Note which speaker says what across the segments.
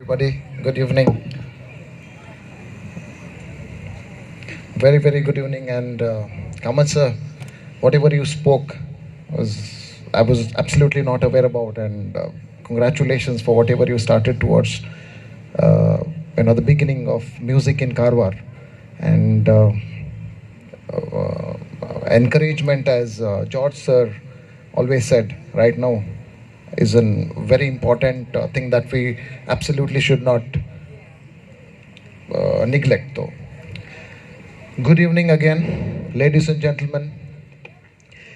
Speaker 1: Buddy, good evening. Very, very good evening. And Kamal sir, whatever you spoke I was absolutely not aware about. And congratulations for whatever you started towards the beginning of music in Karwar. And encouragement, as George sir always said, right now is a very important thing that we absolutely should not neglect, though. Good evening again, ladies and gentlemen.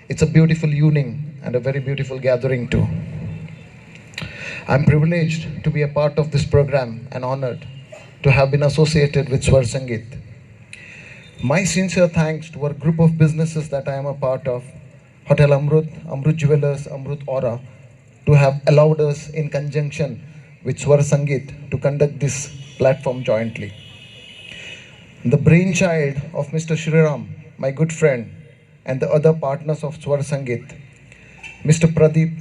Speaker 1: It's a beautiful evening and a very beautiful gathering too. I'm privileged to be a part of this program and honored to have been associated with Swar Sangeet. My sincere thanks to our group of businesses that I am a part of, Hotel Amrut, Amrut Jewelers, Amrut Aura, to have allowed us in conjunction with Swar Sangeet to conduct this platform jointly. The brainchild of Mr. Shriram, my good friend, and the other partners of Swar Sangeet, Mr. Pradeep,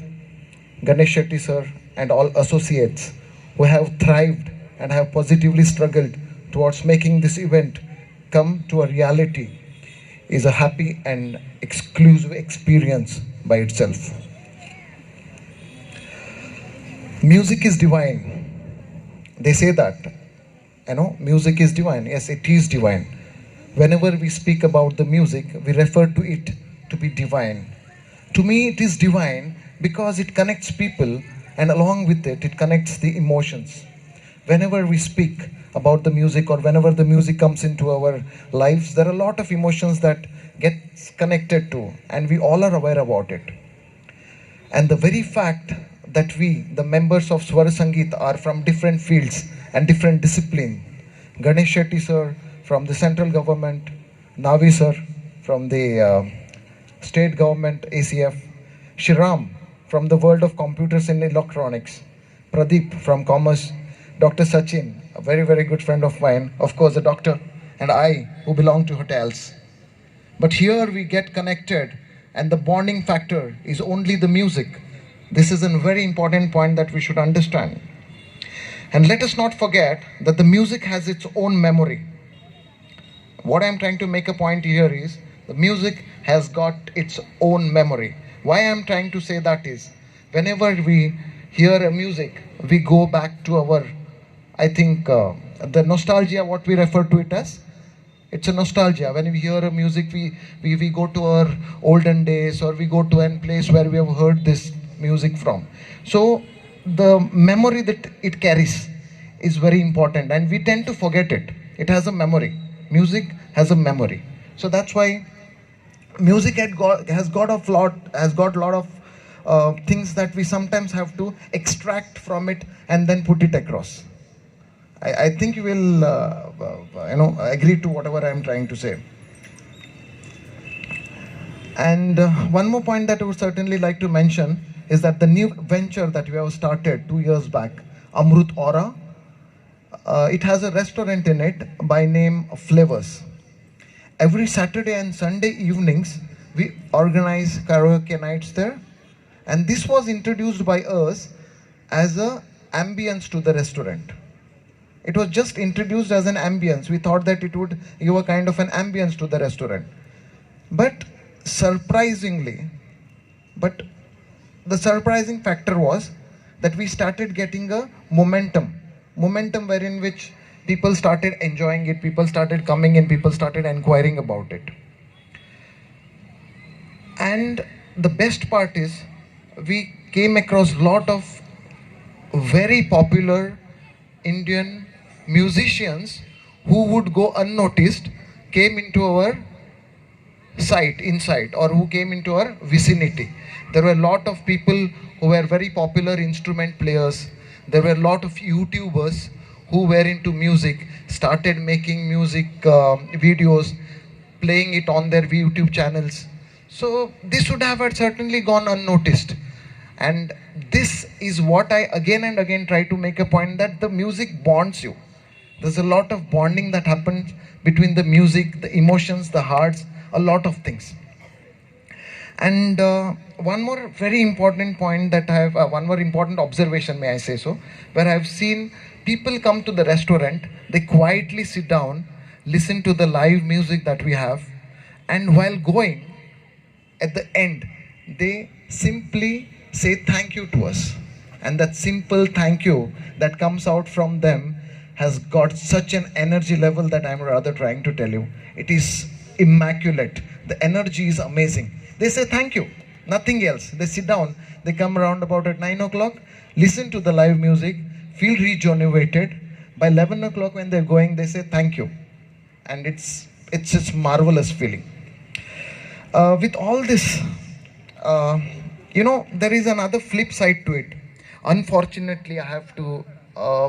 Speaker 1: Ganesh Shetty sir, and all associates who have thrived and have positively struggled towards making this event come to a reality, is a happy and exclusive experience by itself. Music is divine. They say that. Music is divine. Yes, it is divine. Whenever we speak about the music, we refer to it to be divine. To me, it is divine because it connects people, and along with it, it connects the emotions. Whenever we speak about the music, or whenever the music comes into our lives, there are a lot of emotions that get connected to, and we all are aware about it. And the very fact that we, the members of Swar Sangeet, are from different fields and different disciplines. Ganesh Shetty sir from the central government, Navi sir from the state government ACF, Shriram from the world of computers and electronics, Pradeep from commerce, Dr. Sachin, a very, very good friend of mine, of course a doctor, and I, who belong to hotels. But here we get connected, and the bonding factor is only the music. This is a very important point that we should understand. And let us not forget that the music has its own memory. What I'm trying to make a point here is, the music has got its own memory. Why I'm trying to say that is, whenever we hear a music, we go back to our, the nostalgia, what we refer to it as. It's a nostalgia. When we hear a music, we go to our olden days, or we go to a place where we have heard this music from. So the memory that it carries is very important, and we tend to forget it. It has a memory. Music has a memory. So that's why music has got a lot of things that we sometimes have to extract from it and then put it across. I think you will agree to whatever I am trying to say. And one more point that I would certainly like to mention is that the new venture that we have started 2 years back, Amrut Aura, it has a restaurant in it by name Flavors. Every Saturday and Sunday evenings, we organize karaoke nights there. And this was introduced by us as an ambience to the restaurant. It was just introduced as an ambience. We thought that it would give a kind of an ambience to the restaurant. But the surprising factor was that we started getting a momentum wherein which people started enjoying it, people started coming in, people started inquiring about it. And the best part is, we came across a lot of very popular Indian musicians who would go unnoticed, came into our insight, or who came into our vicinity. There were a lot of people who were very popular instrument players. There were a lot of YouTubers who were into music, started making music videos, playing it on their YouTube channels. So this would have certainly gone unnoticed. And this is what I again and again try to make a point, that the music bonds you. There's a lot of bonding that happens between the music, the emotions, the hearts, a lot of things. And one more very important point that I have, one more important observation, may I say so, where I have seen People come to the restaurant, they quietly sit down, listen to the live music that we have, and while going, at the end, they simply say thank you to us. And that simple thank you that comes out from them has got such an energy level that I'm rather trying to tell you. It is immaculate. The energy is amazing. They say thank you, nothing else. They sit down, they come around about at 9 o'clock, listen to the live music, feel rejuvenated. By 11 o'clock when they're going, they say thank you. And it's just marvelous feeling. With all this, there is another flip side to it. Unfortunately, I have to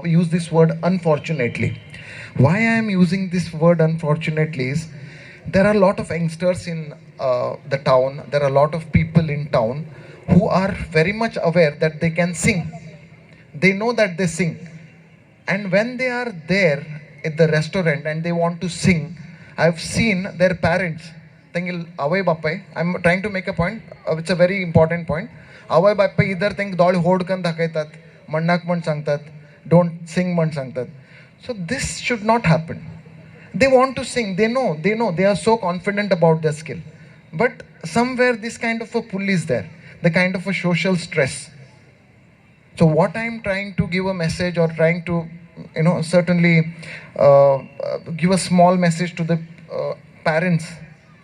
Speaker 1: use this word unfortunately. Why I am using this word unfortunately is there are a lot of youngsters in the town, there are a lot of people in town who are very much aware that they can sing. They know that they sing. And when they are there at the restaurant and they want to sing, I've seen their parents thinking, Avai Bappai, I'm trying to make a point, it's a very important point. Avai Bappai either think dol hodkan dakaitat, mannak man sangtat, don't sing man sangtat. So this should not happen. They want to sing, they know, they are so confident about their skill. But somewhere this kind of a pull is there, the kind of a social stress. So what I'm trying to give a message or trying to, certainly give a small message to the parents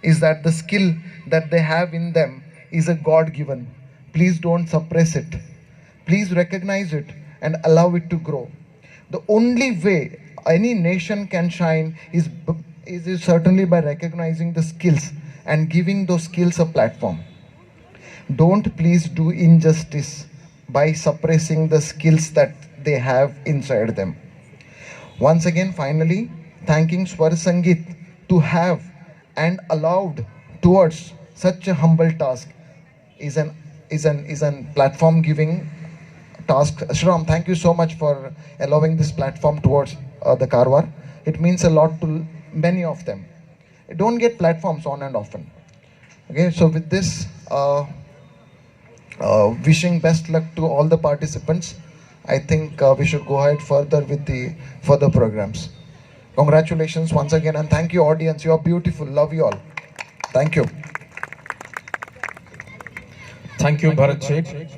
Speaker 1: is that the skill that they have in them is a God-given. Please don't suppress it. Please recognize it and allow it to grow. The only way any nation can shine is certainly by recognizing the skills and giving those skills a platform. Don't please do injustice by suppressing the skills that they have inside them. Once again, finally, thanking Swar Sangeet to have and allowed towards such a humble task is an platform giving task. Shram, thank you so much for allowing this platform towards the Karwar. It means a lot to many of them. Don't get platforms on and often. Okay, so with this, wishing best luck to all the participants. I think we should go ahead further with the further programs. Congratulations once again, and thank you audience. You are beautiful. Love you all. Thank you.
Speaker 2: Thank you, Bharat Sheth.